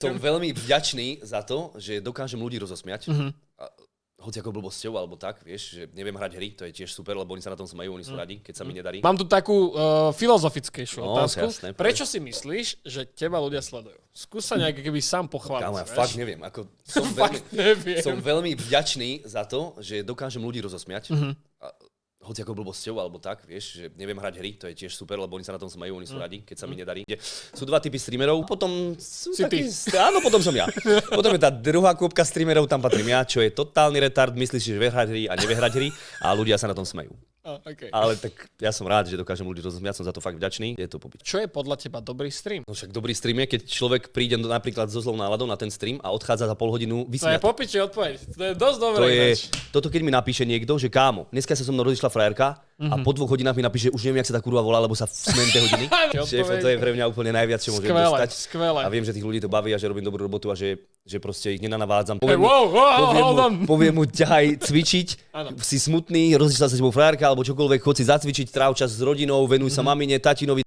Som veľmi vďačný za to, že dokážem ľudí rozosmiať. Hoci ako blbosťou, alebo tak, vieš, že neviem hrať hry, to je tiež super, lebo oni sa na tom smajú, oni sú radi, keď sa mi nedarí. Mám tu takú filozofickejšiu No, otázku. jasné, Prečo si myslíš, že teba ľudia sledujú? Skús sa nejak keby sám pochváliť. Kámo, ja vieš? fakt neviem. Ako, som veľmi vďačný za to, že dokážem ľudí rozosmiať. Hoci ako blbosťou, alebo tak, vieš, že neviem hrať hry, to je tiež super, lebo oni sa na tom smajú, oni sú radi, keď sa mi nedarí. Sú dva typy streamerov, potom sú takí, áno, potom som ja. Potom je tá druhá kôpka streamerov, tam patrím ja, čo je totálny retard, myslíš, že vie hrať hry a nevie hrať hry a ľudia sa na tom smajú. Okay. Ale tak ja som rád, že dokážem ľudí rozosmiať, som za to fakt vďačný, je to pobyt. Čo je podľa teba dobrý stream? No však dobrý stream je, keď človek príde napríklad so zlou náladou na ten stream a odchádza za pol hodinu To je vysmiatý. popiči odpoveď, to je dosť dobré. To je, toto keď mi napíše niekto, že kámo, dneska sa so mnou rozišla frajerka a po 2 hodinách mi napíše, už neviem, jak sa tá kurva volá, lebo sa smejem tie hodiny. Šéfo, to je pre mňa úplne najviac, čo môžem dostať. Skvelé. A viem, že tých ľudí to baví a že robím dobrú robotu a že proste ich nenanavádzam. Poviem mu ťahaj cvičiť, si smutný, rozišla sa s tebou frajerka alebo čokoľvek, chod si zacvičiť, tráv čas s rodinou, venuj sa mamine, tatinovi.